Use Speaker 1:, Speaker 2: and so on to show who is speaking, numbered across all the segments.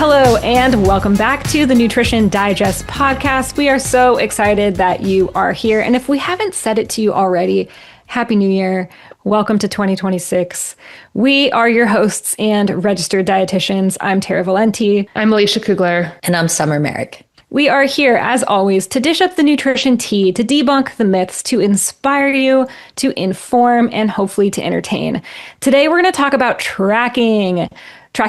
Speaker 1: Hello, and welcome back to the Nutrition Digest podcast. We are so excited that you are here. And if we haven't said it to you already, Happy New Year. Welcome to 2026. We are your hosts and registered dietitians. I'm Tara Valenti.
Speaker 2: I'm Alicia Kugler.
Speaker 3: And I'm Summer Merrick.
Speaker 1: We are here, as always, to dish up the nutrition tea, to debunk the myths, to inspire you, to inform, and hopefully to entertain. Today, we're going to talk about tracking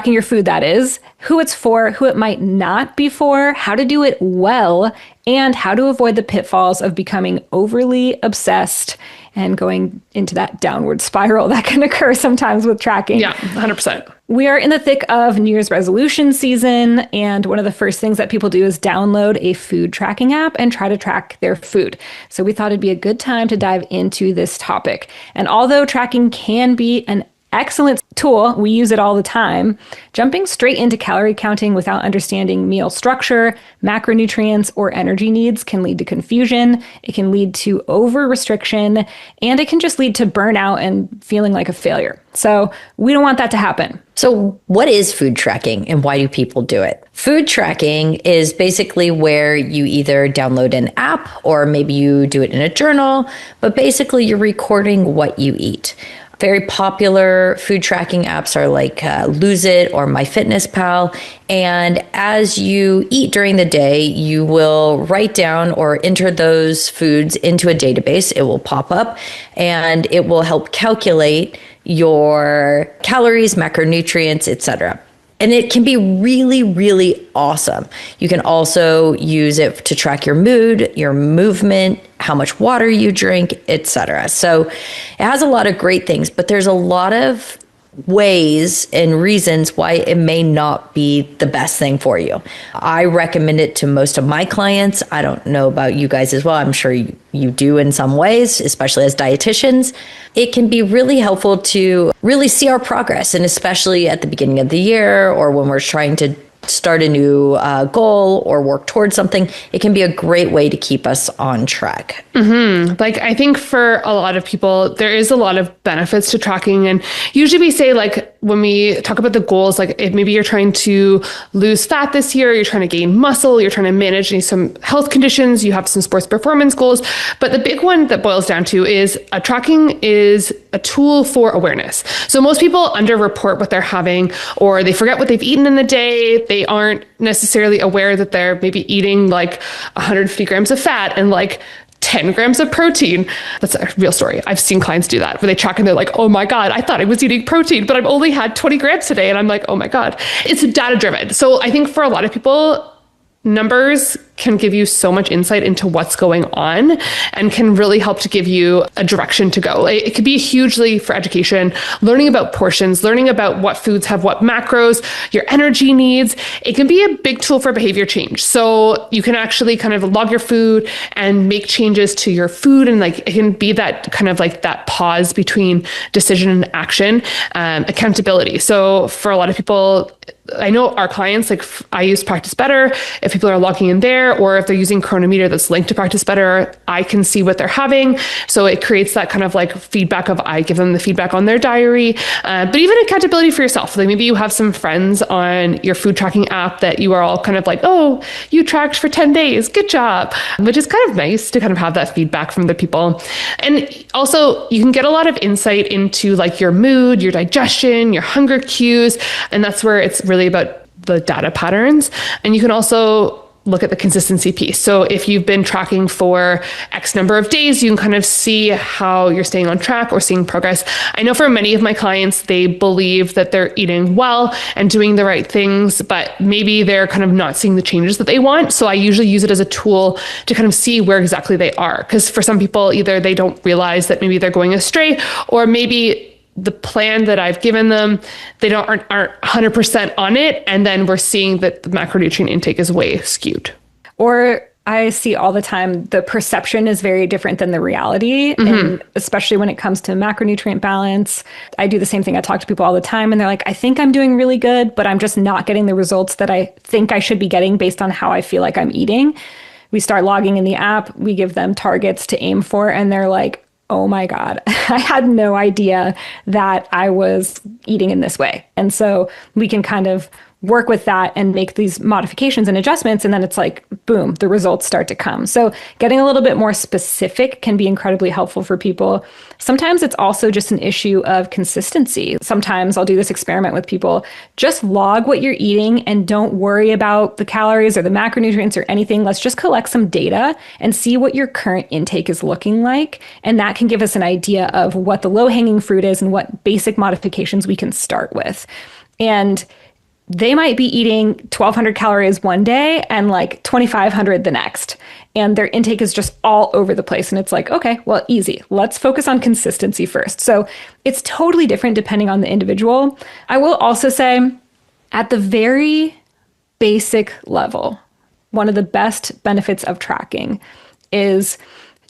Speaker 1: your food, that is, who it's for, who it might not be for, how to do it well, and how to avoid the pitfalls of becoming overly obsessed and going into that downward spiral that can occur sometimes with tracking.
Speaker 2: Yeah, 100%.
Speaker 1: We are in the thick of New Year's resolution season, and one of the first things that people do is download a food tracking app and try to track their food. So we thought it'd be a good time to dive into this topic. And although tracking can be an excellent tool, we use it all the time, jumping straight into calorie counting without understanding meal structure, macronutrients, or energy needs can lead to confusion. It can lead to over restriction, and it can just lead to burnout and feeling like a failure. So we don't want that to happen.
Speaker 3: So what is food tracking and why do people do it? Food tracking is basically where you either download an app or maybe you do it in a journal, but basically you're recording what you eat. Very popular food tracking apps are like Lose It or MyFitnessPal. And as you eat during the day, you will write down or enter those foods into a database. It will pop up and it will help calculate your calories, macronutrients, etc. And it can be really, really awesome. You can also use it to track your mood, your movement, how much water you drink, etc. So it has a lot of great things, but there's a lot of ways and reasons why it may not be the best thing for you. I recommend it to most of my clients. I don't know about you guys as well. I'm sure you do in some ways, especially as dietitians. It can be really helpful to really see our progress, and especially at the beginning of the year or when we're trying to start a new goal or work towards something, it can be a great way to keep us on track.
Speaker 2: Mm-hmm. Like, I think for a lot of people, there is a lot of benefits to tracking. And usually we say, like, when we talk about the goals, like if maybe you're trying to lose fat this year, you're trying to gain muscle, you're trying to manage some health conditions, you have some sports performance goals. But the big one that boils down to is tracking is a tool for awareness. So most people underreport what they're having, or they forget what they've eaten in the day. They aren't necessarily aware that they're maybe eating like 150 grams of fat and like 10 grams of protein. That's a real story. I've seen clients do that where they track and they're like, oh my God, I thought I was eating protein, but I've only had 20 grams today. And I'm like, oh my God. It's data driven. So I think for a lot of people, numbers can give you so much insight into what's going on and can really help to give you a direction to go. It could be hugely for education, learning about portions, learning about what foods have what macros, your energy needs. It can be a big tool for behavior change. So you can actually kind of log your food and make changes to your food. And like, it can be that kind of like that pause between decision and action, accountability. So for a lot of people, I know our clients, like I use Practice Better. If people are logging in there, or if they're using Chronometer that's linked to Practice Better, I can see what they're having. So it creates that kind of like feedback of, I give them the feedback on their diary, but even accountability for yourself. Like maybe you have some friends on your food tracking app that you are all kind of like, oh, you tracked for 10 days. Good job. Which is kind of nice to kind of have that feedback from the people. And also you can get a lot of insight into like your mood, your digestion, your hunger cues. And that's where it's really about the data patterns. And you can also look at the consistency piece. So if you've been tracking for X number of days, you can kind of see how you're staying on track or seeing progress. I know for many of my clients, they believe that they're eating well and doing the right things, but maybe they're kind of not seeing the changes that they want. So I usually use it as a tool to kind of see where exactly they are. Because for some people, either they don't realize that maybe they're going astray, or maybe the plan that I've given them, they aren't 100% on it. And then we're seeing that the macronutrient intake is way skewed.
Speaker 1: Or I see all the time, the perception is very different than the reality.
Speaker 2: Mm-hmm.
Speaker 1: And especially when it comes to macronutrient balance, I do the same thing. I talk to people all the time and they're like, I think I'm doing really good, but I'm just not getting the results that I think I should be getting based on how I feel like I'm eating. We start logging in the app, we give them targets to aim for, and they're like, oh my God, I had no idea that I was eating in this way. And so we can kind of work with that and make these modifications and adjustments. And then it's like, boom, the results start to come. So getting a little bit more specific can be incredibly helpful for people. Sometimes it's also just an issue of consistency. Sometimes I'll do this experiment with people. Just log what you're eating and don't worry about the calories or the macronutrients or anything. Let's just collect some data and see what your current intake is looking like. And that can give us an idea of what the low-hanging fruit is and what basic modifications we can start with. And they might be eating 1,200 calories one day and like 2,500 the next. And their intake is just all over the place. And it's like, okay, well, easy. Let's focus on consistency first. So it's totally different depending on the individual. I will also say at the very basic level, one of the best benefits of tracking is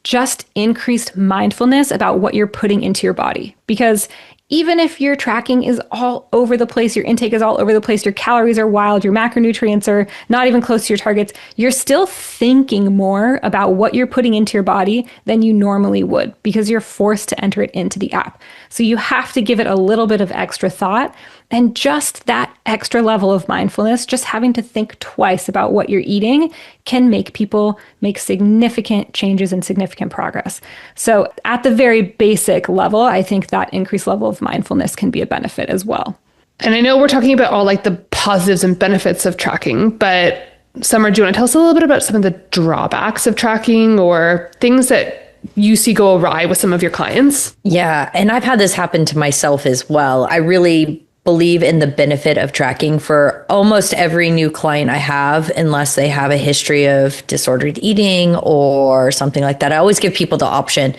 Speaker 1: just increased mindfulness about what you're putting into your body. Because even if your tracking is all over the place, your intake is all over the place, your calories are wild, your macronutrients are not even close to your targets, you're still thinking more about what you're putting into your body than you normally would because you're forced to enter it into the app. So you have to give it a little bit of extra thought. And just that extra level of mindfulness, just having to think twice about what you're eating can make people make significant changes and significant progress. So at the very basic level, I think that increased level of mindfulness can be a benefit as well.
Speaker 2: And I know we're talking about all like the positives and benefits of tracking, but Summer, do you want to tell us a little bit about some of the drawbacks of tracking or things that you see go awry with some of your clients?
Speaker 3: Yeah, and I've had this happen to myself as well. I really believe in the benefit of tracking for almost every new client I have, unless they have a history of disordered eating or something like that. I always give people the option,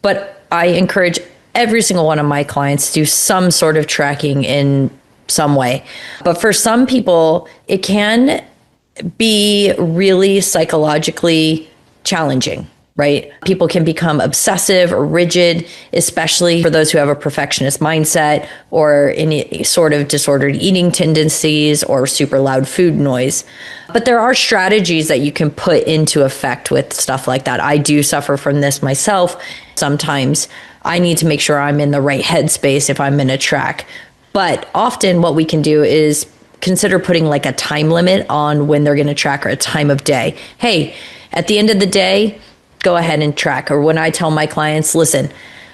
Speaker 3: but I encourage every single one of my clients to do some sort of tracking in some way. But for some people, it can be really psychologically challenging. Right? People can become obsessive or rigid, especially for those who have a perfectionist mindset or any sort of disordered eating tendencies or super loud food noise. But there are strategies that you can put into effect with stuff like that. I do suffer from this myself. Sometimes I need to make sure I'm in the right headspace if I'm going to track. But often what we can do is consider putting like a time limit on when they're going to track or a time of day. Hey, at the end of the day, go ahead and track. Or when I tell my clients, listen,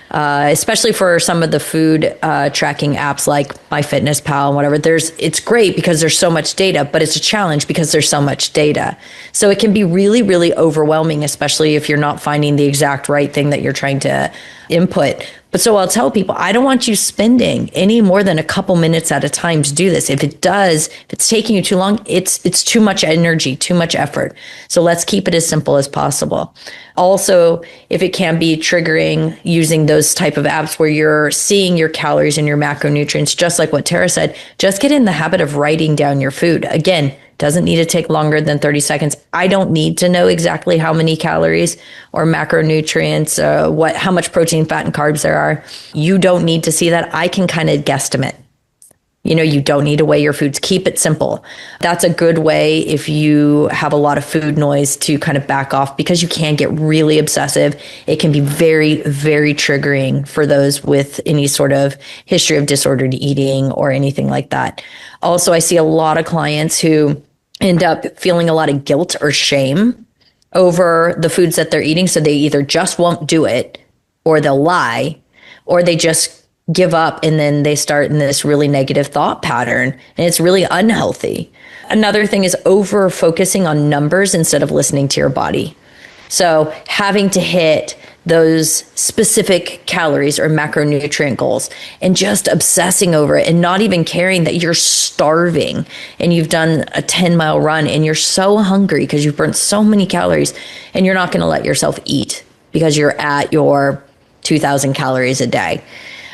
Speaker 3: especially for some of the food tracking apps like MyFitnessPal and whatever, it's great because there's so much data, but it's a challenge because there's so much data. So it can be really, really overwhelming, especially if you're not finding the exact right thing that you're trying to input. But so I'll tell people, I don't want you spending any more than a couple minutes at a time to do this. If it's taking you too long, it's too much energy, too much effort. So let's keep it as simple as possible. Also, if it can be triggering using those type of apps where you're seeing your calories and your macronutrients, just like what Tara said, just get in the habit of writing down your food. Again, doesn't need to take longer than 30 seconds. I don't need to know exactly how many calories or macronutrients, how much protein, fat, and carbs there are. You don't need to see that. I can kind of guesstimate. You don't need to weigh your foods. Keep it simple. That's a good way if you have a lot of food noise to kind of back off because you can get really obsessive. It can be very, very triggering for those with any sort of history of disordered eating or anything like that. Also, I see a lot of clients who end up feeling a lot of guilt or shame over the foods that they're eating. So they either just won't do it or they'll lie or they just give up and then they start in this really negative thought pattern and it's really unhealthy. Another thing is over focusing on numbers instead of listening to your body. So having to hit those specific calories or macronutrient goals and just obsessing over it and not even caring that you're starving and you've done a 10-mile run and you're so hungry because you've burnt so many calories and you're not going to let yourself eat because you're at your 2,000 calories a day.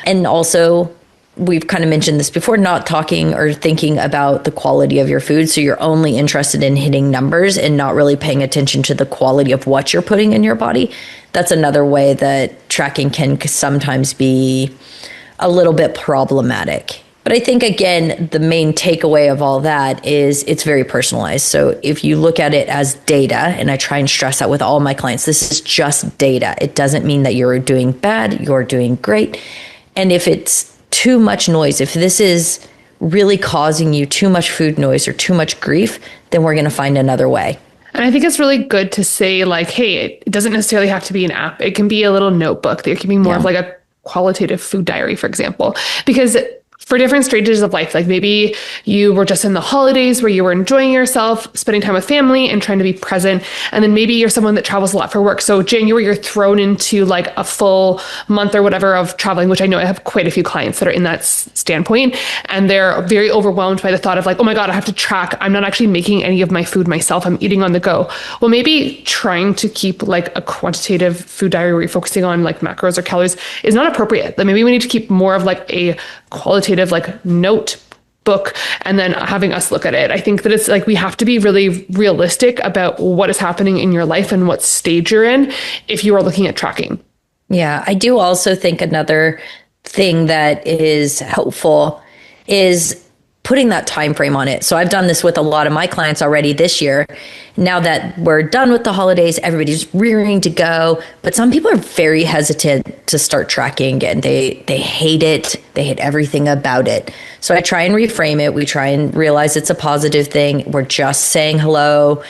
Speaker 3: And also, we've kind of mentioned this before, not talking or thinking about the quality of your food. So you're only interested in hitting numbers and not really paying attention to the quality of what you're putting in your body. That's another way that tracking can sometimes be a little bit problematic. But I think, again, the main takeaway of all that is it's very personalized. So if you look at it as data, and I try and stress that with all my clients, this is just data. It doesn't mean that you're doing bad, you're doing great. And if it's too much noise, if this is really causing you too much food noise or too much grief, then we're going to find another way.
Speaker 2: And I think it's really good to say like, hey, it doesn't necessarily have to be an app. It can be a little notebook. There can be more of like a qualitative food diary, for example, because for different stages of life, like maybe you were just in the holidays where you were enjoying yourself, spending time with family and trying to be present. And then maybe you're someone that travels a lot for work. So January, you're thrown into like a full month or whatever of traveling, which I know I have quite a few clients that are in that standpoint. And they're very overwhelmed by the thought of like, oh my God, I have to track. I'm not actually making any of my food myself. I'm eating on the go. Well, maybe trying to keep like a quantitative food diary where you're focusing on like macros or calories is not appropriate. Like maybe we need to keep more of like a qualitative like notebook and then having us look at it. I think that it's like we have to be really realistic about what is happening in your life and what stage you're in if you are looking at tracking.
Speaker 3: Yeah, I do also think another thing that is helpful is putting that time frame on it. So I've done this with a lot of my clients already this year. Now that we're done with the holidays, everybody's rearing to go, but some people are very hesitant to start tracking and they hate it. They hate everything about it. So I try and reframe it. We try and realize it's a positive thing. We're just saying hello,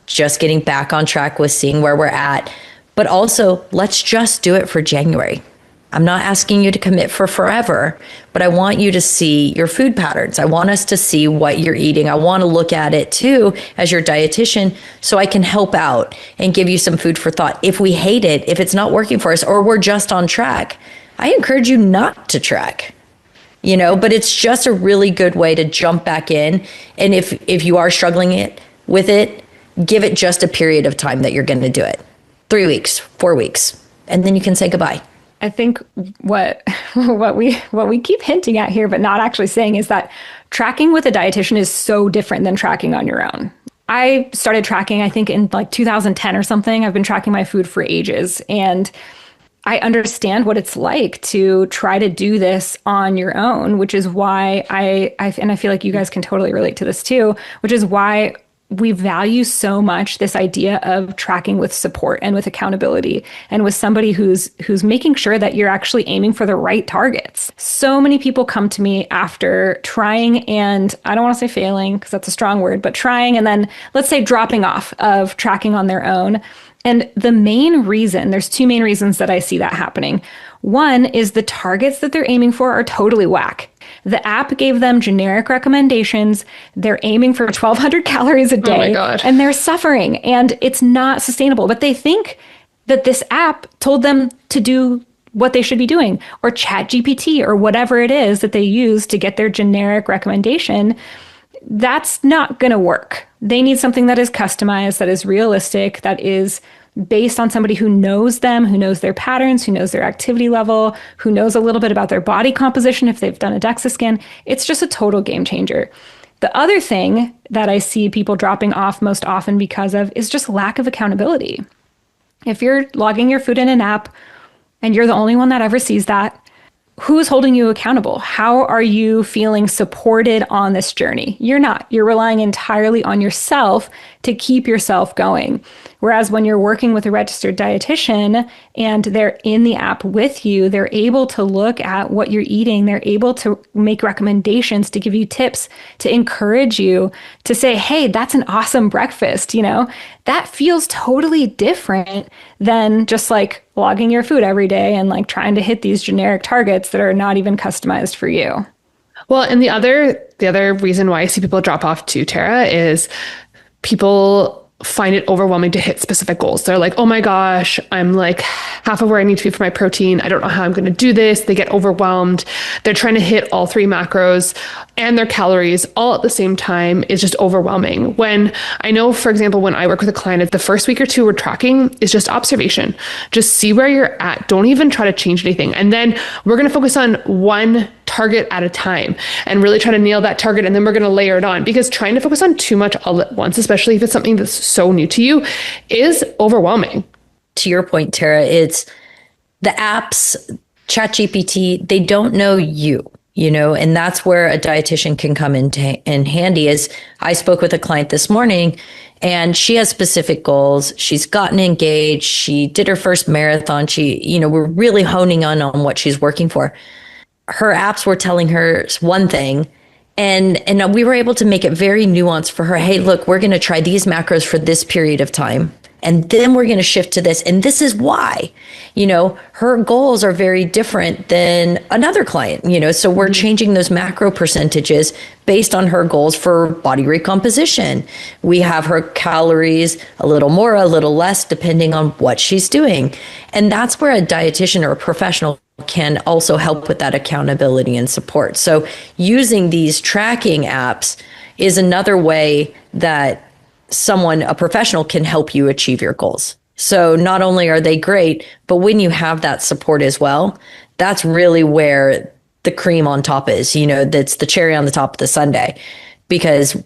Speaker 3: just getting back on track with seeing where we're at. But also, let's just do it for January. I'm not asking you to commit for forever, but I want you to see your food patterns. I want us to see what you're eating. I want to look at it too as your dietitian so I can help out and give you some food for thought. If we hate it, if it's not working for us, or we're just on track, I encourage you not to track. But it's just a really good way to jump back in. And if you are struggling with it, give it just a period of time that you're going to do it. 3 weeks, 4 weeks, and then you can say goodbye.
Speaker 1: I think what we keep hinting at here, but not actually saying, is that tracking with a dietitian is so different than tracking on your own. I started tracking, I think, in like 2010 or something. I've been tracking my food for ages, and I understand what it's like to try to do this on your own, which is why and I feel like you guys can totally relate to this too, which is why we value so much this idea of tracking with support and with accountability and with somebody who's making sure that you're actually aiming for the right targets. So many people come to me after trying, and I don't want to say failing because that's a strong word, but trying and then let's say dropping off of tracking on their own. And the main reason, there's two main reasons that I see that happening. One is the targets that they're aiming for are totally whack. The app gave them generic recommendations. They're aiming for 1,200 calories a day.
Speaker 2: Oh my God.
Speaker 1: And they're suffering, and it's not sustainable. But they think that this app told them to do what they should be doing, or ChatGPT, or whatever it is that they use to get their generic recommendation. That's not going to work. They need something that is customized, that is realistic, that is based on somebody who knows them, who knows their patterns, who knows their activity level, who knows a little bit about their body composition if they've done a DEXA scan. It's just a total game changer. The other thing that I see people dropping off most often because of is just lack of accountability. If you're logging your food in an app and you're the only one that ever sees that, who's holding you accountable? How are you feeling supported on this journey? You're not. You're relying entirely on yourself to keep yourself going. Whereas when you're working with a registered dietitian and they're in the app with you, they're able to look at what you're eating. They're able to make recommendations, to give you tips, to encourage you, to say, hey, that's an awesome breakfast. That feels totally different than just like logging your food every day and like trying to hit these generic targets that are not even customized for you.
Speaker 2: Well, and the other reason why I see people drop off too, Tara, is people find it overwhelming to hit specific goals. They're like, oh my gosh, I'm like half of where I need to be for my protein. I don't know how I'm going to do this. They get overwhelmed. They're trying to hit all 3 macros and their calories all at the same time is just overwhelming. When I know, for example, when I work with a client, the first week or two we're tracking is just observation. Just see where you're at. Don't even try to change anything. And then we're going to focus on one target at a time and really try to nail that target. And then we're going to layer it on, because trying to focus on too much all at once, especially if it's something that's so new to you, is overwhelming.
Speaker 3: To your point, Tara, it's the apps, ChatGPT, they don't know you, and that's where a dietitian can come in handy. Is I spoke with a client this morning and she has specific goals. She's gotten engaged. She did her first marathon. We're really honing on what she's working for. Her apps were telling her one thing, And we were able to make it very nuanced for her. Hey, look, we're going to try these macros for this period of time. And then we're going to shift to this. And this is why, her goals are very different than another client, so we're changing those macro percentages based on her goals for body recomposition. We have her calories a little more, a little less, depending on what she's doing. And that's where a dietitian or a professional can also help with that accountability and support. So using these tracking apps is another way that a professional can help you achieve your goals. So not only are they great, but when you have that support as well, that's really where the cream on top is, that's the cherry on the top of the sundae, because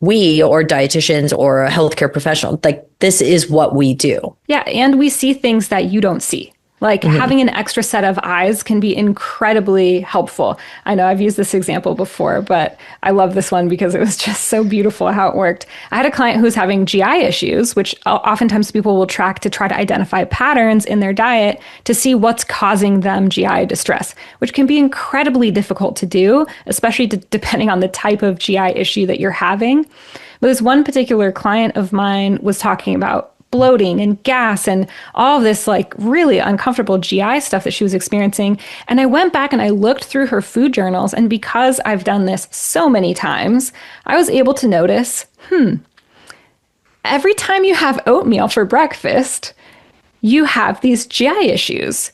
Speaker 3: we or dietitians or a healthcare professional, like this is what we do.
Speaker 1: Yeah. And we see things that you don't see. Like having an extra set of eyes can be incredibly helpful. I know I've used this example before, but I love this one because it was just so beautiful how it worked. I had a client who's having GI issues, which oftentimes people will track to try to identify patterns in their diet to see what's causing them GI distress, which can be incredibly difficult to do, especially depending on the type of GI issue that you're having. But this one particular client of mine was talking about bloating and gas and all of this like really uncomfortable GI stuff that she was experiencing. And I went back and I looked through her food journals. And because I've done this so many times, I was able to notice, every time you have oatmeal for breakfast, you have these GI issues.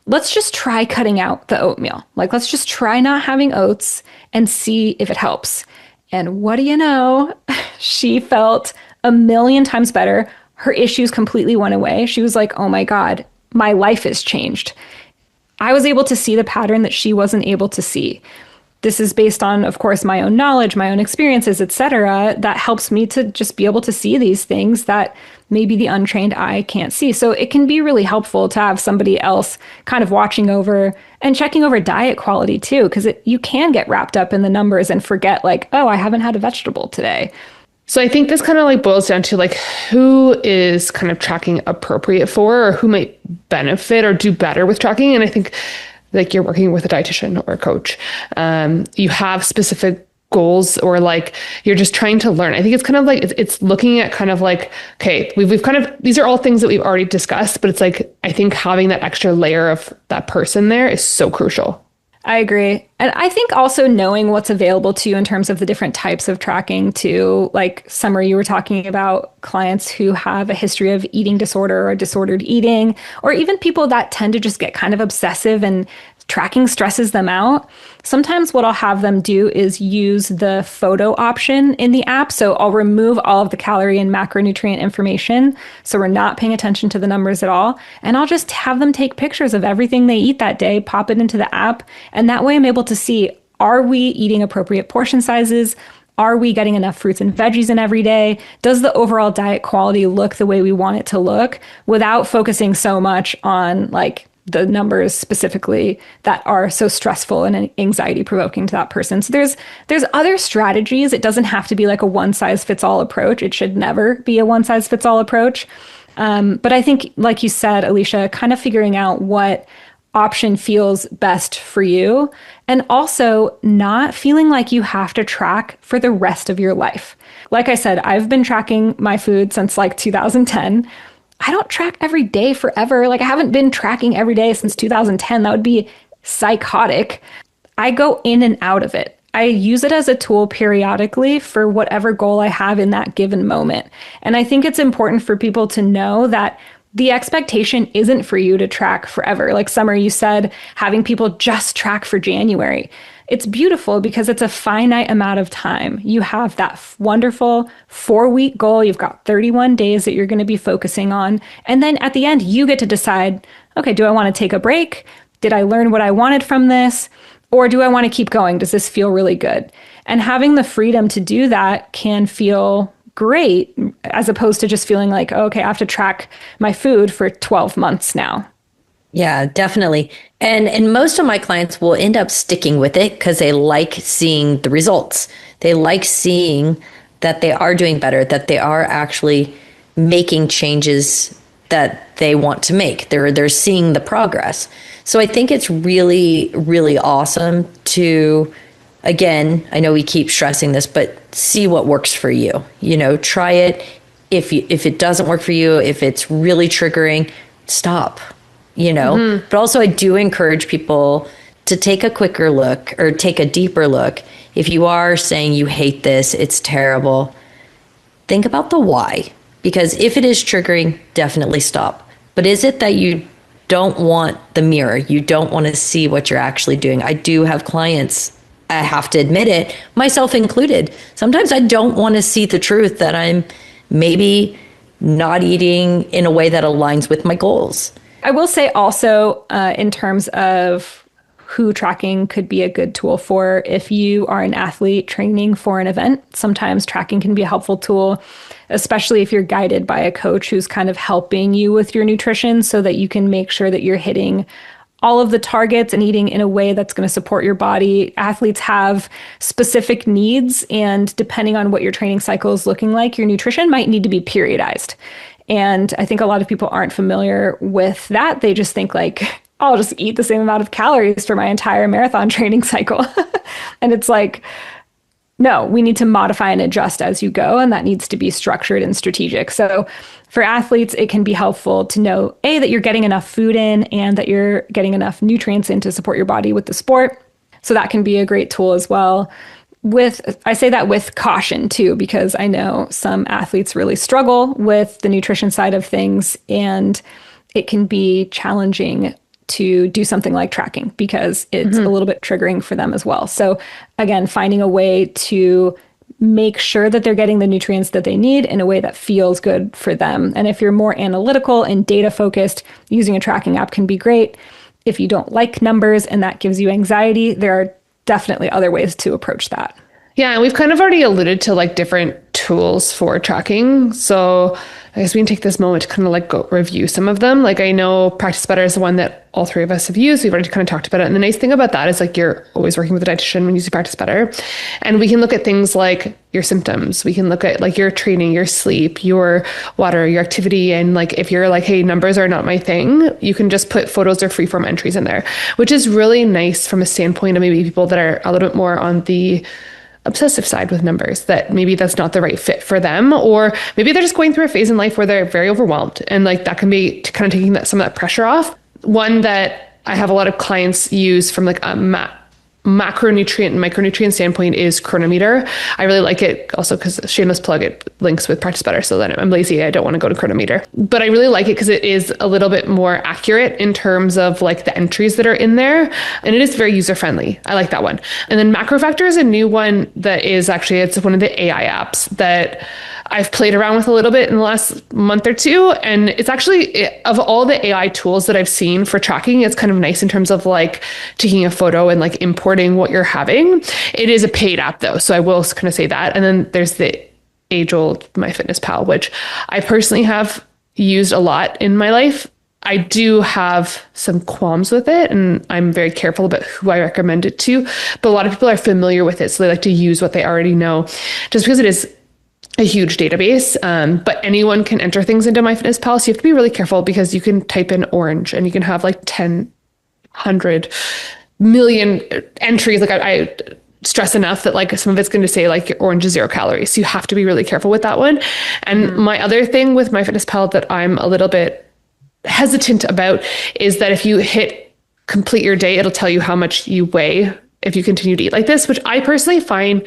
Speaker 1: Let's just try cutting out the oatmeal. Like, let's just try not having oats and see if it helps. And what do you know? She felt a million times better. Her issues completely went away. She was like, oh my God, my life has changed. I was able to see the pattern that she wasn't able to see. This is based on, of course, my own knowledge, my own experiences, etc. That helps me to just be able to see these things that maybe the untrained eye can't see. So it can be really helpful to have somebody else kind of watching over and checking over diet quality too, because you can get wrapped up in the numbers and forget like, oh, I haven't had a vegetable today.
Speaker 2: So I think this kind of like boils down to like who is kind of tracking appropriate for, or who might benefit or do better with tracking. And I think like you're working with a dietitian or a coach, you have specific goals, or like you're just trying to learn. I think it's kind of like it's looking at kind of like, okay, we've kind of, these are all things that we've already discussed, but it's like I think having that extra layer of that person there is so crucial.
Speaker 1: I agree. And I think also knowing what's available to you in terms of the different types of tracking too, like Summer, you were talking about clients who have a history of eating disorder or disordered eating, or even people that tend to just get kind of obsessive and tracking stresses them out. Sometimes what I'll have them do is use the photo option in the app. So I'll remove all of the calorie and macronutrient information. So we're not paying attention to the numbers at all. And I'll just have them take pictures of everything they eat that day, pop it into the app. And that way I'm able to see, are we eating appropriate portion sizes? Are we getting enough fruits and veggies in every day? Does the overall diet quality look the way we want it to look, without focusing so much on like the numbers specifically that are so stressful and anxiety provoking to that person. So there's other strategies. It doesn't have to be like a one size fits all approach. It should never be a one size fits all approach. But I think, like you said, Alicia, kind of figuring out what option feels best for you, and also not feeling like you have to track for the rest of your life. Like I said, I've been tracking my food since like 2010. I don't track every day forever. Like I haven't been tracking every day since 2010. That would be psychotic. I go in and out of it. I use it as a tool periodically for whatever goal I have in that given moment. And I think it's important for people to know that the expectation isn't for you to track forever. Like Summer, you said, having people just track for January. It's beautiful because it's a finite amount of time. You have that wonderful 4-week goal. You've got 31 days that you're going to be focusing on. And then at the end, you get to decide, okay, do I want to take a break? Did I learn what I wanted from this? Or do I want to keep going? Does this feel really good? And having the freedom to do that can feel great, as opposed to just feeling like, oh, okay, I have to track my food for 12 months now.
Speaker 3: Yeah, definitely. And most of my clients will end up sticking with it because they like seeing the results. They like seeing that they are doing better, that they are actually making changes that they want to make. They're seeing the progress. So I think it's really, really awesome to again, I know we keep stressing this, but see what works for you. Try it. If it doesn't work for you, if it's really triggering, stop. But also I do encourage people to take a quicker look or take a deeper look. If you are saying you hate this, it's terrible, think about the why. Because if it is triggering, definitely stop. But is it that you don't want the mirror? You don't want to see what you're actually doing? I do have clients, I have to admit it, myself included. Sometimes I don't want to see the truth that I'm maybe not eating in a way that aligns with my goals.
Speaker 1: I will say also, in terms of who tracking could be a good tool for, if you are an athlete training for an event, sometimes tracking can be a helpful tool, especially if you're guided by a coach who's kind of helping you with your nutrition so that you can make sure that you're hitting all of the targets and eating in a way that's going to support your body. Athletes have specific needs, and depending on what your training cycle is looking like, your nutrition might need to be periodized. And I think a lot of people aren't familiar with that. They just think like, I'll just eat the same amount of calories for my entire marathon training cycle. And it's like, no, we need to modify and adjust as you go. And that needs to be structured and strategic. So for athletes, it can be helpful to know, A, that you're getting enough food in and that you're getting enough nutrients in to support your body with the sport. So that can be a great tool as well. I say that with caution too, because I know some athletes really struggle with the nutrition side of things, and it can be challenging to do something like tracking because it's a little bit triggering for them as well. So again, finding a way to make sure that they're getting the nutrients that they need in a way that feels good for them. And if you're more analytical and data focused, using a tracking app can be great. If you don't like numbers and that gives you anxiety, there are definitely other ways to approach that.
Speaker 2: Yeah, and we've kind of already alluded to like different tools for tracking. So I guess we can take this moment to kind of like go review some of them. Like I know Practice Better is the one that all three of us have used. We've already kind of talked about it. And the nice thing about that is like you're always working with a dietitian when using Practice Better. And we can look at things like your symptoms. We can look at like your training, your sleep, your water, your activity. And like if you're like, hey, numbers are not my thing, you can just put photos or freeform entries in there, which is really nice from a standpoint of maybe people that are a little bit more on the obsessive side with numbers, that maybe that's not the right fit for them, or maybe they're just going through a phase in life where they're very overwhelmed, and like that can be kind of taking some of that pressure off. One that I have a lot of clients use from like a macronutrient and micronutrient standpoint is Chronometer. I really like it also because shameless plug, it links with Practice Better. So then I'm lazy, I don't want to go to Chronometer, but I really like it because it is a little bit more accurate in terms of like the entries that are in there. And it is very user friendly. I like that one. And then MacroFactor is a new one that is actually, it's one of the AI apps that I've played around with a little bit in the last month or two. And it's actually, of all the AI tools that I've seen for tracking, it's kind of nice in terms of like taking a photo and like importing what you're having. It is a paid app though, so I will kind of say that. And then there's the age old MyFitnessPal, which I personally have used a lot in my life. I do have some qualms with it, and I'm very careful about who I recommend it to, but a lot of people are familiar with it, so they like to use what they already know, just because it is a huge database, but anyone can enter things into MyFitnessPal. So you have to be really careful because you can type in orange and you can have like 10, 100 million entries. Like I stress enough that like some of it's going to say like your orange is 0 calories. So you have to be really careful with that one. And my other thing with MyFitnessPal that I'm a little bit hesitant about is that if you hit complete your day, it'll tell you how much you weigh if you continue to eat like this, which I personally find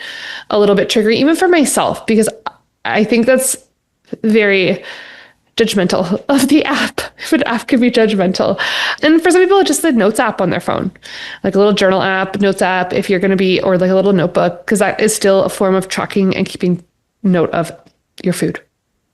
Speaker 2: a little bit triggering, even for myself, because I think that's very judgmental of the app. If an app can be judgmental. And for some people, it's just the notes app on their phone, like a little journal app, notes app, if you're going to be, or like a little notebook, because that is still a form of tracking and keeping note of your food.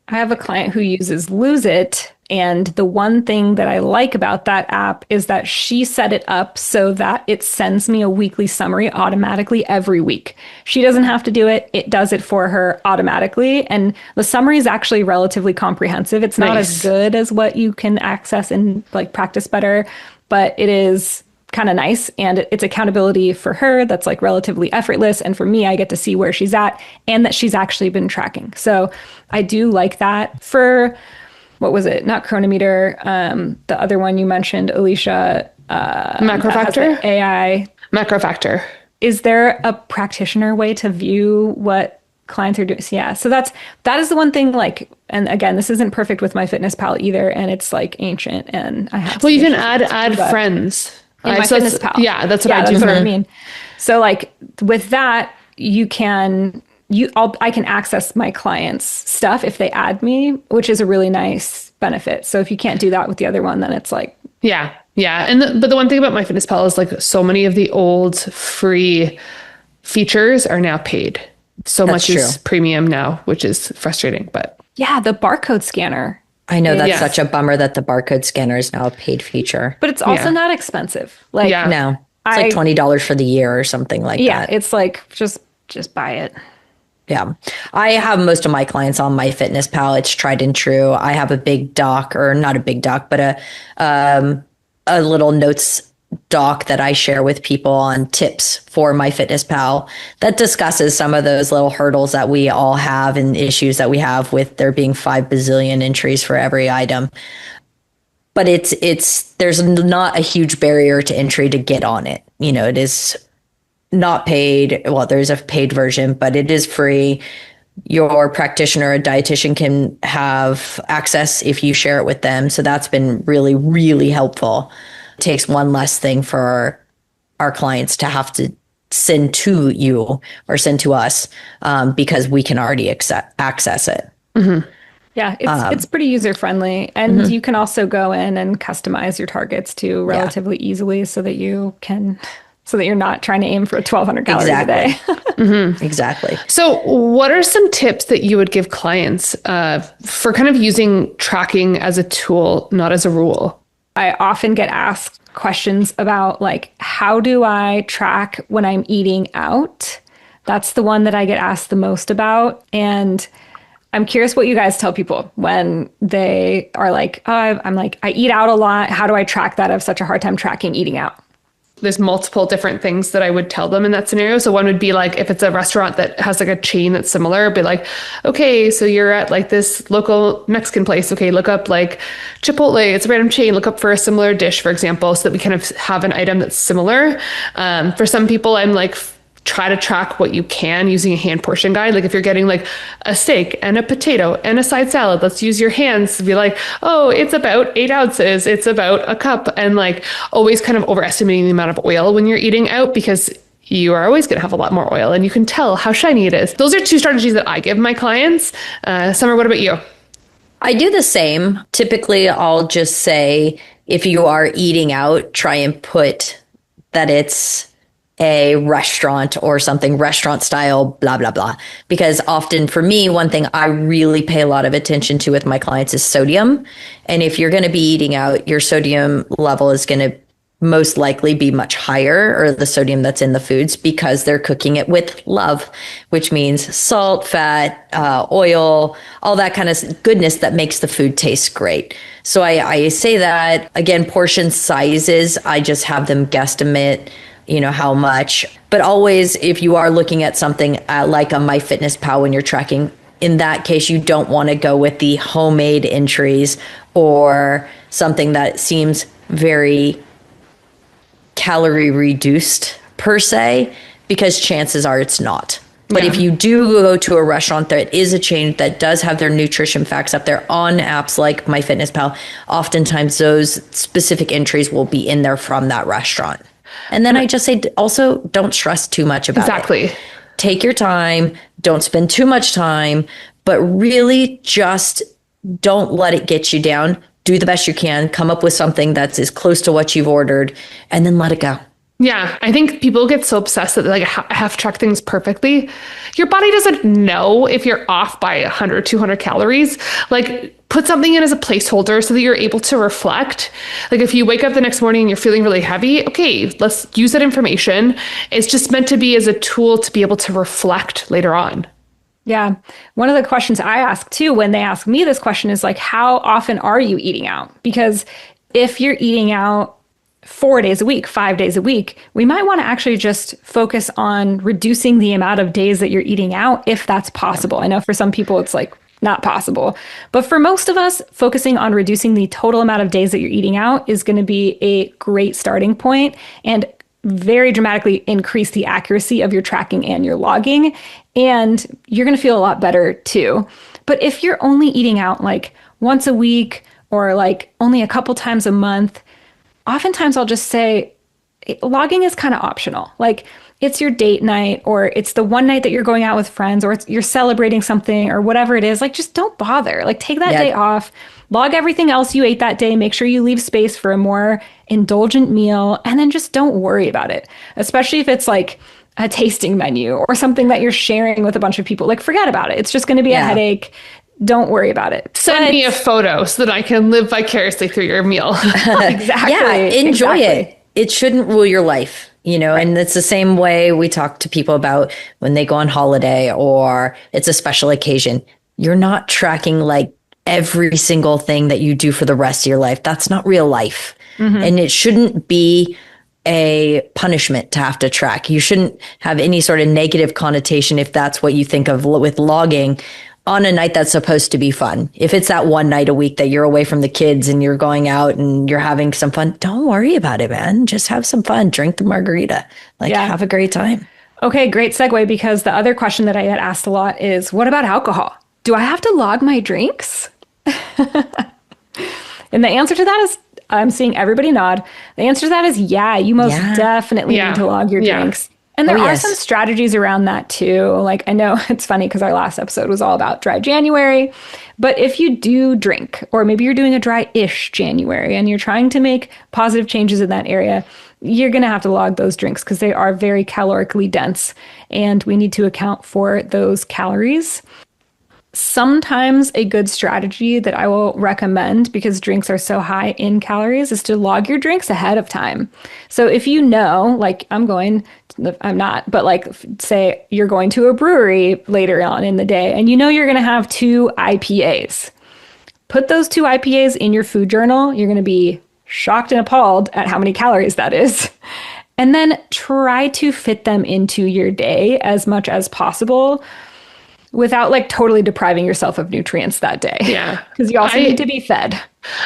Speaker 1: I have a client who uses Lose It. And the one thing that I like about that app is that she set it up so that it sends me a weekly summary automatically every week. She doesn't have to do it. It does it for her automatically. And the summary is actually relatively comprehensive. It's not as good as what you can access in like Practice Better, but it is kind of nice. And it's accountability for her that's like relatively effortless. And for me, I get to see where she's at and that she's actually been tracking. So I do like that. For what was it? Not Chronometer. The other one you mentioned, Alicia.
Speaker 2: MacroFactor?
Speaker 1: AI.
Speaker 2: MacroFactor.
Speaker 1: is there a practitioner way to view what clients are doing? So, yeah. So that is the one thing, like, and again, this isn't perfect with MyFitnessPal either. And it's like ancient and I have,
Speaker 2: well, you can add friends.
Speaker 1: In MyFitnessPal.
Speaker 2: Yeah, that's what I do.
Speaker 1: That's what I mean. So like with that, I can access my clients' stuff if they add me, which is a really nice benefit. So if you can't do that with the other one, then it's like,
Speaker 2: yeah. But the one thing about MyFitnessPal is like so many of the old free features are now paid. So much is premium now, which is frustrating. But
Speaker 1: yeah, the barcode scanner.
Speaker 3: I know that's such a bummer that the barcode scanner is now a paid feature.
Speaker 1: But it's also not expensive. Like,
Speaker 3: no, it's like $20 for the year or something like that.
Speaker 1: Yeah, it's like just buy it.
Speaker 3: Yeah. I have most of my clients on MyFitnessPal. It's tried and true. I have a big doc, or not a big doc, but a little notes doc that I share with people on tips for MyFitnessPal that discusses some of those little hurdles that we all have and issues that we have with there being 5 bazillion entries for every item. But there's not a huge barrier to entry to get on it. You know, it is not paid. Well, there's a paid version, but it is free. Your practitioner, a dietitian, can have access if you share it with them. So that's been really, really helpful. It takes one less thing for our clients to have to send to you or send to us because we can already access it.
Speaker 2: Mm-hmm.
Speaker 1: Yeah, it's pretty user friendly, and you can also go in and customize your targets too relatively easily, so that you're not trying to aim for 1,200 calories a day.
Speaker 3: Exactly.
Speaker 2: So what are some tips that you would give clients for kind of using tracking as a tool, not as a rule?
Speaker 1: I often get asked questions about like, how do I track when I'm eating out? That's the one that I get asked the most about. And I'm curious what you guys tell people when they are like, I eat out a lot. How do I track that? I have such a hard time tracking eating out.
Speaker 2: There's multiple different things that I would tell them in that scenario. So one would be like, if it's a restaurant that has like a chain that's similar, be like, okay, so you're at like this local Mexican place. Okay, look up like Chipotle. It's a random chain. Look up for a similar dish, for example, so that we kind of have an item that's similar. For some people, I'm like, try to track what you can using a hand portion guide. Like if you're getting like a steak and a potato and a side salad, let's use your hands to be like, oh, it's about 8 ounces. It's about a cup. And like always kind of overestimating the amount of oil when you're eating out, because you are always going to have a lot more oil and you can tell how shiny it is. Those are 2 strategies that I give my clients. Summer, what about you?
Speaker 3: I do the same. Typically, I'll just say, if you are eating out, try and put that it's a restaurant or something restaurant style, blah, blah, blah. Because often for me, one thing I really pay a lot of attention to with my clients is sodium. And if you're going to be eating out, your sodium level is going to most likely be much higher, or the sodium that's in the foods, because they're cooking it with love, which means salt, fat, oil, all that kind of goodness that makes the food taste great. So I say that. Again, portion sizes, I just have them guesstimate how much. But always, if you are looking at something like a MyFitnessPal when you're tracking, in that case, you don't want to go with the homemade entries or something that seems very calorie reduced per se, because chances are it's not. But if you do go to a restaurant that is a chain that does have their nutrition facts up there on apps like MyFitnessPal, oftentimes those specific entries will be in there from that restaurant. And then I just say, also, don't stress too much about it.
Speaker 2: Exactly.
Speaker 3: Take your time. Don't spend too much time, but really just don't let it get you down. Do the best you can. Come up with something that's as close to what you've ordered, and then let it go.
Speaker 2: Yeah, I think people get so obsessed that like have to track things perfectly. Your body doesn't know if you're off by 100, 200 calories. Like put something in as a placeholder so that you're able to reflect. Like if you wake up the next morning and you're feeling really heavy, okay, let's use that information. It's just meant to be as a tool to be able to reflect later on.
Speaker 1: Yeah. One of the questions I ask too, when they ask me this question, is like, how often are you eating out? Because if you're eating out 4 days a week, 5 days a week, we might want to actually just focus on reducing the amount of days that you're eating out, if that's possible. I know for some people it's like not possible, but for most of us, focusing on reducing the total amount of days that you're eating out is going to be a great starting point. And very dramatically increase the accuracy of your tracking and your logging, and you're going to feel a lot better too. But if you're only eating out like once a week or like only a couple times a month, oftentimes I'll just say logging is kind of optional. Like it's your date night, or it's the one night that you're going out with friends, or you're celebrating something or whatever it is. Like just don't bother. Like take that day off, log everything else you ate that day, make sure you leave space for a more indulgent meal, and then just don't worry about it. Especially if it's like a tasting menu or something that you're sharing with a bunch of people. Like forget about it. It's just going to be a headache. Don't worry about it.
Speaker 2: Send me a photo so that I can live vicariously through your meal.
Speaker 1: Exactly.
Speaker 3: Yeah, enjoy it. It shouldn't rule your life, you know, and it's the same way we talk to people about when they go on holiday or it's a special occasion. You're not tracking like every single thing that you do for the rest of your life. That's not real life. And it shouldn't be a punishment to have to track. You shouldn't have any sort of negative connotation if that's what you think of with logging on a night that's supposed to be fun. If it's that one night a week that you're away from the kids and you're going out and you're having some fun, don't worry about it, man. Just have some fun. Drink the margarita. Have a great time.
Speaker 1: Okay, great segue, because the other question that I had asked a lot is, what about alcohol? Do I have to log my drinks? And the answer to that is, I'm seeing everybody nod. The answer to that is, you most definitely need to log your drinks. And there are some strategies around that too. Like I know it's funny because our last episode was all about dry January, but if you do drink, or maybe you're doing a dry-ish January and you're trying to make positive changes in that area, you're going to have to log those drinks because they are very calorically dense and we need to account for those calories. Sometimes a good strategy that I will recommend, because drinks are so high in calories, is to log your drinks ahead of time. So if you know, like I'm not, but like say you're going to a brewery later on in the day and you know you're going to have 2 IPAs. Put those 2 IPAs in your food journal. You're going to be shocked and appalled at how many calories that is. And then try to fit them into your day as much as possible, without like totally depriving yourself of nutrients that day. Yeah. Because you also need to be fed.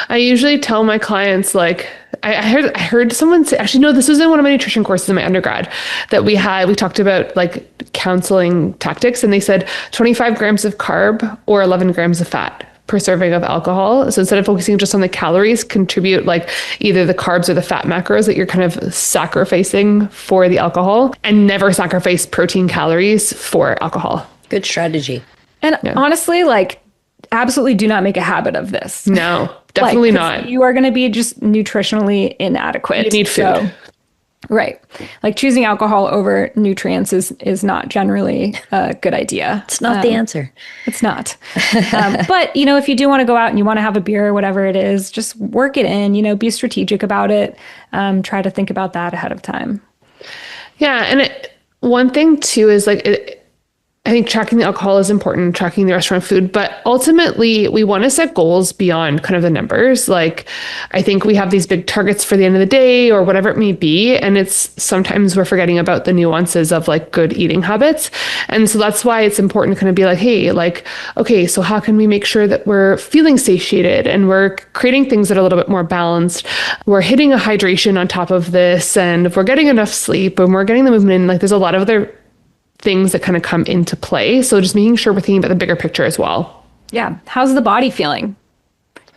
Speaker 2: I usually tell my clients, like, I heard someone say, actually, no, this was in one of my nutrition courses in my undergrad that we talked about like counseling tactics. And they said 25 grams of carb or 11 grams of fat per serving of alcohol. So instead of focusing just on the calories, contribute like either the carbs or the fat macros that you're kind of sacrificing for the alcohol, and never sacrifice protein calories for alcohol.
Speaker 3: Good strategy.
Speaker 1: And honestly, like, absolutely do not make a habit of this.
Speaker 2: No, definitely not.
Speaker 1: You are going to be just nutritionally inadequate.
Speaker 2: You need food.
Speaker 1: Right. Like choosing alcohol over nutrients is not generally a good idea.
Speaker 3: It's not the answer.
Speaker 1: It's not. But, you know, if you do want to go out and you want to have a beer or whatever it is, just work it in, you know, be strategic about it. Try to think about that ahead of time.
Speaker 2: Yeah. And one thing too is like, I think tracking the alcohol is important, tracking the restaurant food, but ultimately we want to set goals beyond kind of the numbers. Like, I think we have these big targets for the end of the day or whatever it may be. And it's sometimes we're forgetting about the nuances of like good eating habits. And so that's why it's important to kind of be like, hey, like, okay, so how can we make sure that we're feeling satiated and we're creating things that are a little bit more balanced? We're hitting a hydration on top of this, and if we're getting enough sleep and we're getting the movement in, like there's a lot of other things that kind of come into play. So just making sure we're thinking about the bigger picture as well.
Speaker 1: Yeah. How's the body feeling?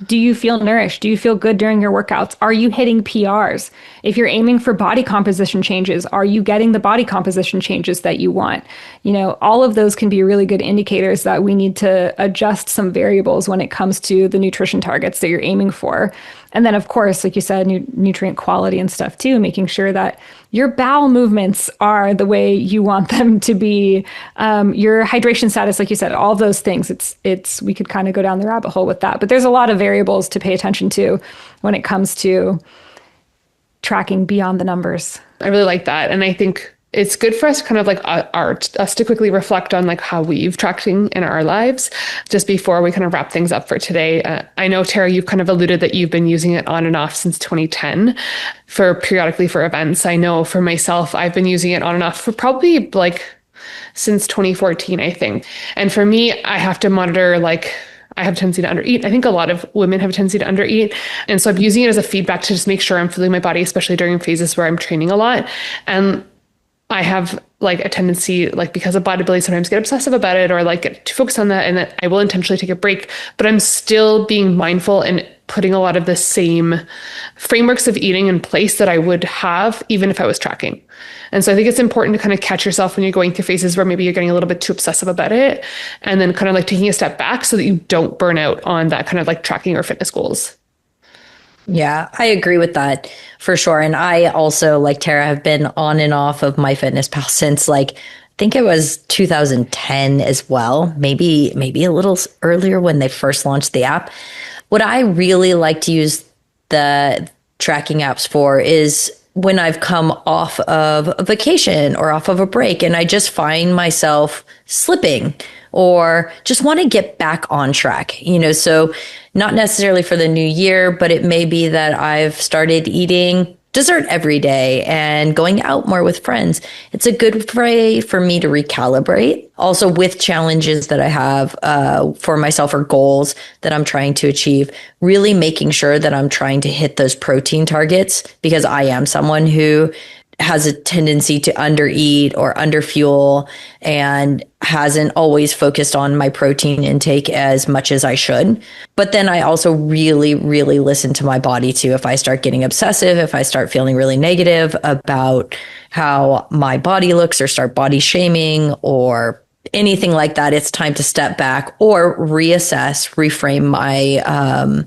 Speaker 1: Do you feel nourished? Do you feel good during your workouts? Are you hitting PRs? If you're aiming for body composition changes, are you getting the body composition changes that you want? You know, all of those can be really good indicators that we need to adjust some variables when it comes to the nutrition targets that you're aiming for. And then, of course, like you said, nutrient quality and stuff too, making sure that your bowel movements are the way you want them to be. Your hydration status, like you said, all of those things, we could kind of go down the rabbit hole with that. But there's a lot of variables to pay attention to when it comes to tracking beyond the numbers.
Speaker 2: I really like that. And I think it's good for us kind of like us to quickly reflect on like how we've tracking in our lives just before we kind of wrap things up for today. I know, Tara, you've kind of alluded that you've been using it on and off since 2010 periodically for events. I know for myself, I've been using it on and off for probably like since 2014, I think. And for me, I have to monitor like I have a tendency to undereat. I think a lot of women have a tendency to undereat. And so I'm using it as a feedback to just make sure I'm fueling my body, especially during phases where I'm training a lot. And I have like a tendency, like because of bodybuilding, sometimes get obsessive about it or like get too focused on that, and that I will intentionally take a break, but I'm still being mindful and putting a lot of the same frameworks of eating in place that I would have even if I was tracking. And so I think it's important to kind of catch yourself when you're going through phases where maybe you're getting a little bit too obsessive about it, and then kind of like taking a step back so that you don't burn out on that kind of like tracking or fitness goals.
Speaker 3: Yeah, I agree with that for sure. And I also, like Tara, have been on and off of MyFitnessPal since like, I think it was 2010 as well, maybe a little earlier when they first launched the app. What I really like to use the tracking apps for is when I've come off of a vacation or off of a break and I just find myself slipping or just want to get back on track, so not necessarily for the new year, but it may be that I've started eating dessert every day and going out more with friends. It's a good way for me to recalibrate. Also with challenges that I have for myself or goals that I'm trying to achieve, really making sure that I'm trying to hit those protein targets, because I am someone who has a tendency to undereat or underfuel and hasn't always focused on my protein intake as much as I should. But then I also really, really listen to my body too. If I start getting obsessive, if I start feeling really negative about how my body looks or start body shaming or anything like that, it's time to step back or reassess, reframe my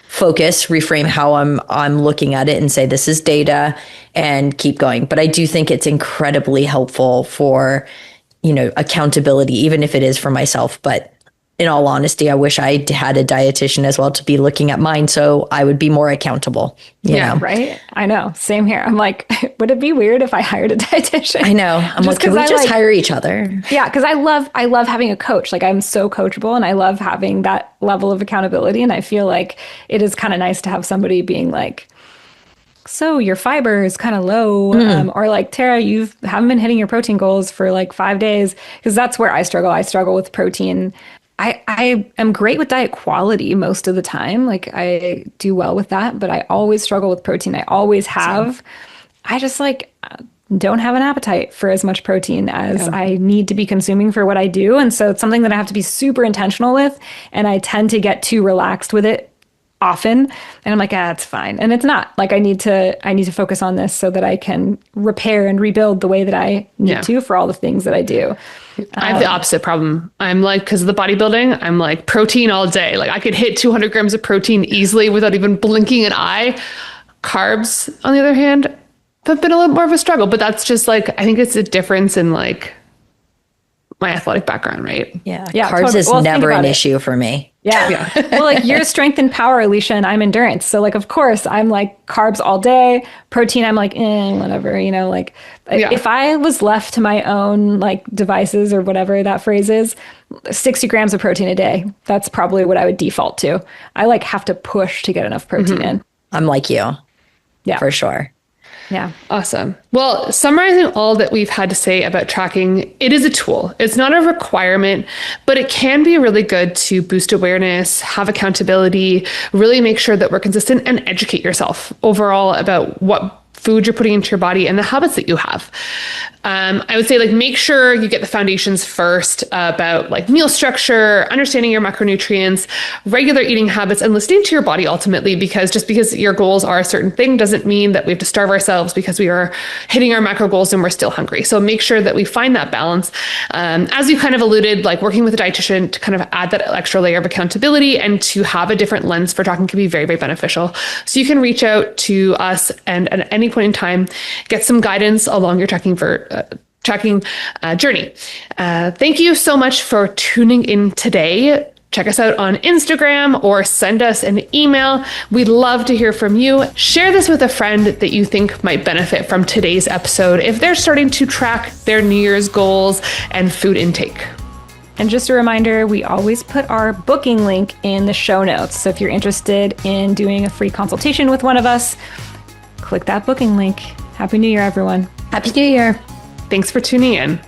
Speaker 3: focus, reframe how I'm looking at it and say, this is data, and keep going. But I do think it's incredibly helpful for, accountability, even if it is for myself. But in all honesty, I wish I had a dietitian as well to be looking at mine so I would be more accountable. You know?
Speaker 1: Right? I know. Same here. I'm like, would it be weird if I hired a dietitian?
Speaker 3: I know. I'm like, can we just hire each other?
Speaker 1: Yeah, because I love having a coach. Like I'm so coachable and I love having that level of accountability. And I feel like it is kind of nice to have somebody being like, so your fiber is kind of low, or like, Tara, you haven't been hitting your protein goals for like 5 days, because that's where I struggle. I struggle with protein. I am great with diet quality most of the time. Like I do well with that, but I always struggle with protein. I always have. I just like don't have an appetite for as much protein as I need to be consuming for what I do. And so it's something that I have to be super intentional with. And I tend to get too relaxed with it often. And I'm like, it's fine. And it's not. Like I need to focus on this so that I can repair and rebuild the way that I need to for all the things that I do.
Speaker 2: I have the opposite problem. I'm like, because of the bodybuilding, I'm like protein all day. Like I could hit 200 grams of protein easily without even blinking an eye. Carbs, on the other hand, have been a little more of a struggle, but that's just like, I think it's a difference in like my athletic background, right?
Speaker 3: Yeah. Carbs is never an issue for me.
Speaker 1: Yeah. Well, like you're strength and power, Alicia, and I'm endurance. So like, of course, I'm like carbs all day. Protein, I'm like, whatever, like if I was left to my own like devices or whatever that phrase is, 60 grams of protein a day, that's probably what I would default to. I like have to push to get enough protein in.
Speaker 3: I'm like you.
Speaker 1: Yeah.
Speaker 3: For sure.
Speaker 1: Yeah.
Speaker 2: Awesome. Well, summarizing all that we've had to say about tracking, it is a tool. It's not a requirement, but it can be really good to boost awareness, have accountability, really make sure that we're consistent, and educate yourself overall about what food you're putting into your body and the habits that you have. I would say like make sure you get the foundations first about like meal structure, understanding your macronutrients, regular eating habits, and listening to your body ultimately, because just because your goals are a certain thing doesn't mean that we have to starve ourselves because we are hitting our macro goals and we're still hungry. So make sure that we find that balance. As you kind of alluded, like working with a dietitian to kind of add that extra layer of accountability and to have a different lens for tracking can be very, very beneficial. So you can reach out to us and at any point in time, get some guidance along your tracking journey. Thank you so much for tuning in today. Check us out on Instagram or send us an email. We'd love to hear from you. Share this with a friend that you think might benefit from today's episode if they're starting to track their New Year's goals and food intake.
Speaker 1: And just a reminder, we always put our booking link in the show notes. So if you're interested in doing a free consultation with one of us, click that booking link. Happy New Year, everyone.
Speaker 3: Happy New Year.
Speaker 2: Thanks for tuning in.